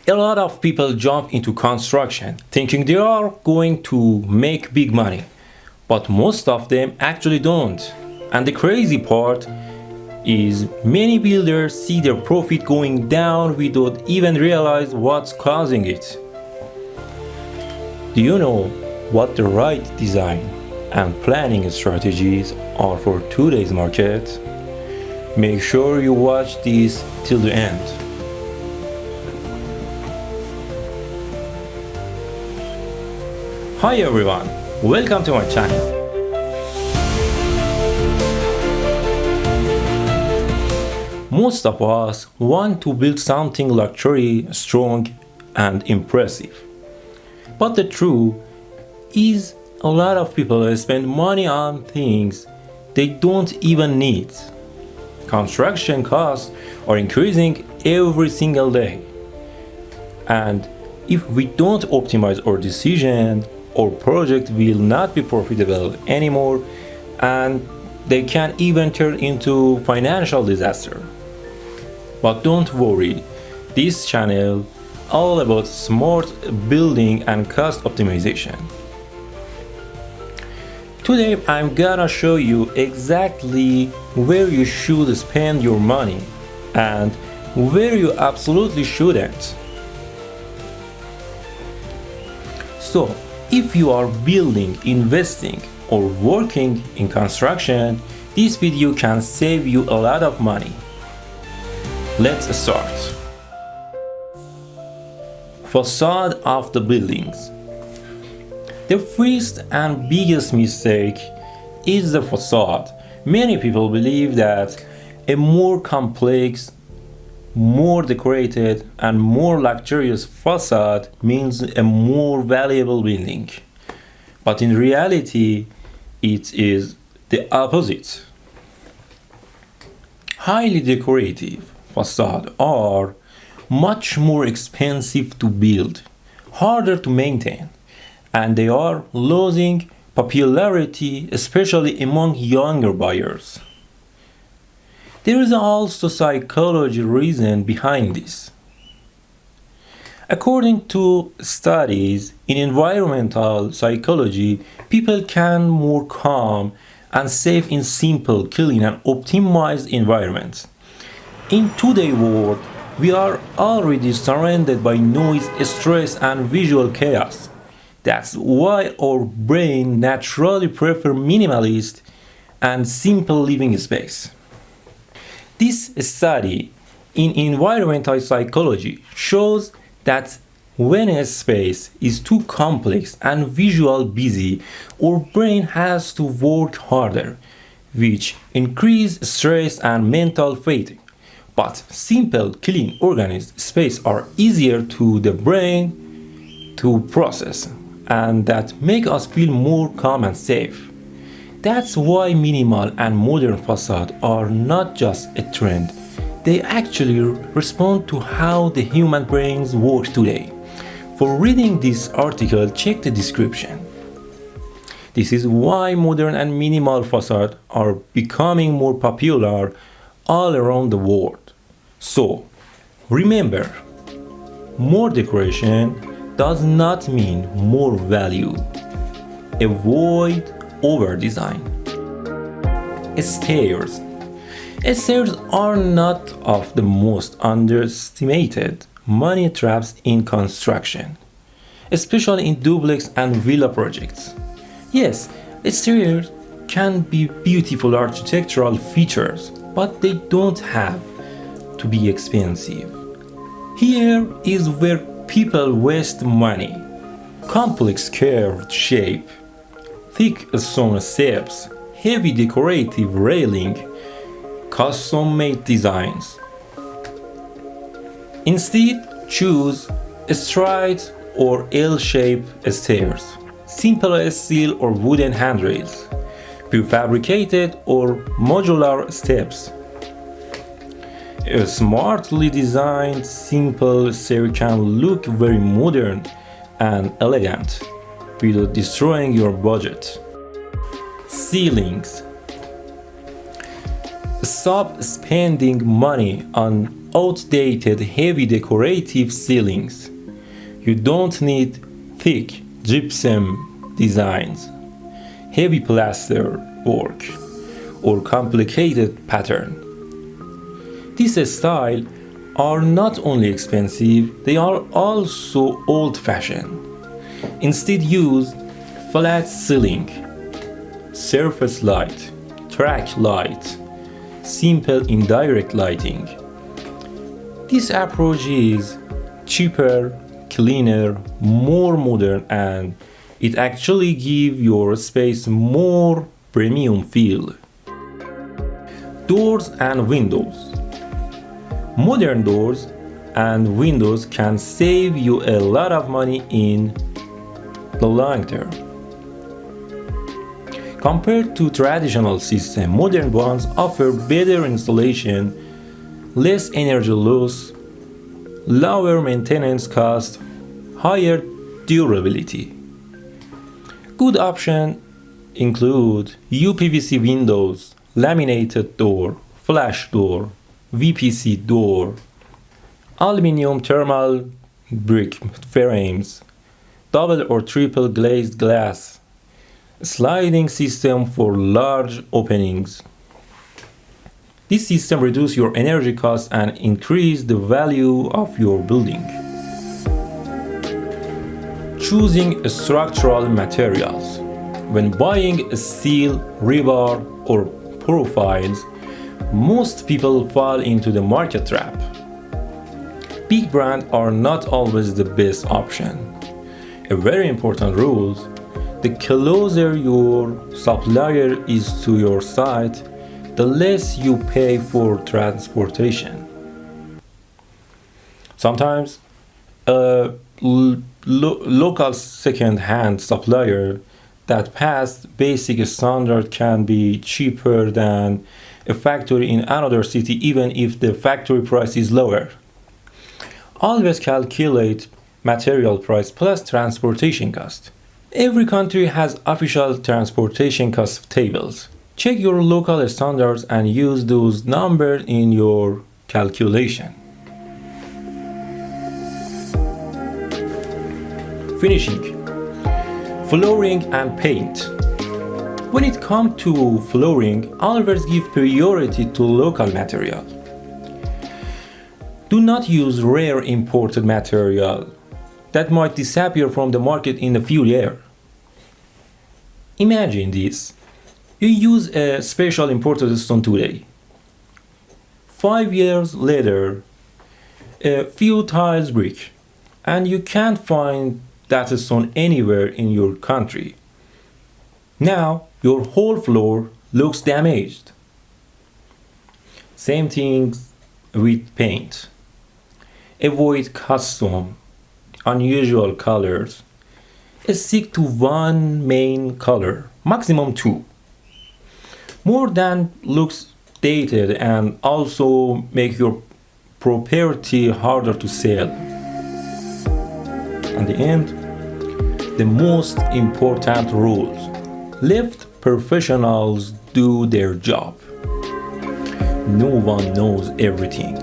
A lot of people jump into construction thinking they are going to make big money, but most of them actually don't. And the crazy part is many builders see their profit going down without even realize what's causing it. Do you know what the right design and planning strategies are for today's market? Make sure you watch this till the end. Hi everyone, welcome to my channel. Most of us want to build something luxury, strong and impressive. But the truth is a lot of people spend money on things they don't even need. Construction costs are increasing every single day. And if we don't optimize our decision, our project will not be profitable anymore and they can even turn into financial disaster. But don't worry, this channel all about smart building and cost optimization. Today I'm gonna show you exactly where you should spend your money and where you absolutely shouldn't. So, if you are building, investing, or working in construction, this video can save you a lot of money. Let's start. Facade of the buildings. The first and biggest mistake is the facade. Many people believe that a more complex, more decorated and more luxurious facade means a more valuable building. But in reality, it is the opposite. Highly decorative facades are much more expensive to build, harder to maintain, and they are losing popularity, especially among younger buyers. There is also psychology reason behind this. According to studies in environmental psychology, people can more calm and safe in simple, clean and optimized environments. In today's world, we are already surrounded by noise, stress and visual chaos. That's why our brain naturally prefer minimalist and simple living space. This study in environmental psychology shows that when a space is too complex and visual busy, our brain has to work harder, which increases stress and mental fatigue. But simple, clean, organized spaces are easier to the brain to process, and that make us feel more calm and safe. That's why minimal and modern facades are not just a trend, they actually respond to how the human brains work today. For reading this article, check the description. This is why modern and minimal facades are becoming more popular all around the world. So, remember, more decoration does not mean more value. Avoid over-design. Stairs. Stairs are not of the most underestimated money traps in construction, especially in duplex and villa projects. Yes, stairs can be beautiful architectural features, but they don't have to be expensive. Here is where people waste money. Complex curved shape, thick stone steps, heavy decorative railing, custom-made designs. Instead, choose straight or L-shaped stairs, simple steel or wooden handrails, prefabricated or modular steps. A smartly designed, simple stair can look very modern and elegant without destroying your budget. Ceilings. Stop spending money on outdated heavy decorative ceilings. You don't need thick gypsum designs, heavy plaster work, or complicated pattern. These styles are not only expensive, they are also old-fashioned. Instead use flat ceiling, surface light, track light, simple indirect lighting. This approach is cheaper, cleaner, more modern, and it actually gives your space more premium feel. Doors and windows. Modern doors and windows can save you a lot of money in the long term. Compared to traditional systems, modern ones offer better installation, less energy loss, lower maintenance cost, higher durability. Good options include UPVC windows, laminated door, flash door, VPC door, aluminum thermal brick frames, double or triple glazed glass, sliding system for large openings. This system reduces your energy costs and increase the value of your building. Choosing structural materials. When buying steel, rebar, or profiles, most people fall into the market trap. Big brands are not always the best option. A very important rule: the closer your supplier is to your site, the less you pay for transportation. Sometimes a local second-hand supplier that passed basic standard can be cheaper than a factory in another city, even if the factory price is lower. Always calculate material price plus transportation cost. Every country has official transportation cost tables. Check your local standards and use those numbers in your calculation. Finishing. Flooring and paint. When it comes to flooring, always give priority to local material. Do not use rare imported material that might disappear from the market in a few years. Imagine this. You use a special imported stone today. 5 years later, a few tiles break, and you can't find that stone anywhere in your country. Now, your whole floor looks damaged. Same things with paint. Avoid custom, unusual colors. Stick to one main color, maximum two. More than looks dated and also make your property harder to sell. In the end, the most important rules. Let professionals do their job. No one knows everything.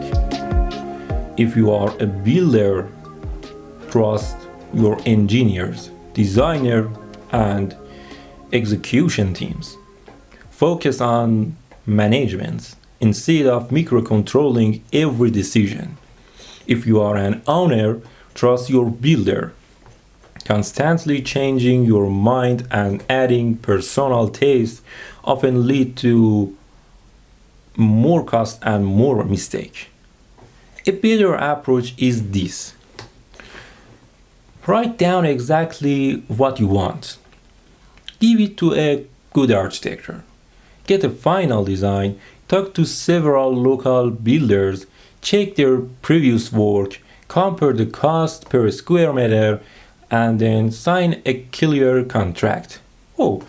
If you are a builder, trust your engineers, designer, and execution teams. Focus on management instead of microcontrolling every decision. If you are an owner, trust your builder. Constantly changing your mind and adding personal taste often lead to more cost and more mistake. A better approach is this. Write down exactly what you want. Give it to a good architect. Get a final design, talk to several local builders, check their previous work, compare the cost per square meter, and then sign a clear contract. Oh,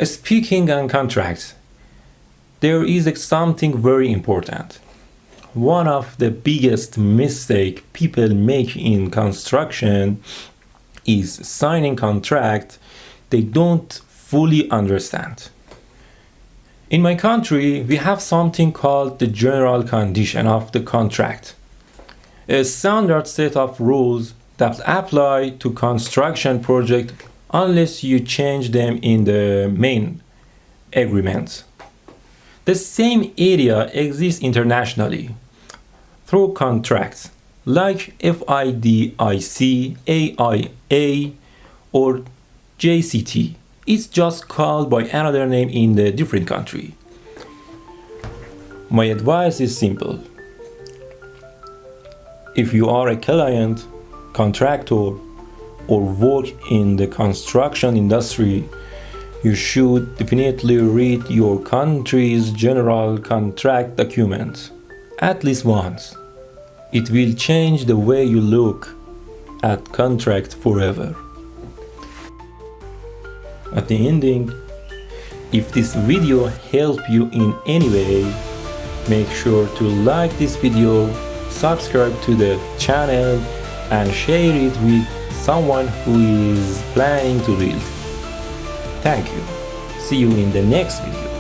speaking on contracts, there is something very important. One of the biggest mistakes people make in construction is signing contracts they don't fully understand. In my country, we have something called the general condition of the contract, a standard set of rules that apply to construction project unless you change them in the main agreement. The same area exists internationally through contracts like FIDIC, AIA, or JCT. It's just called by another name in the different country. My advice is simple. If you are a client, contractor, or work in the construction industry, you should definitely read your country's general contract document at least once. It will change the way you look at contract forever. At the ending, if this video helped you in any way, make sure to like this video, subscribe to the channel, and share it with someone who is planning to build. Thank you. See you in the next video.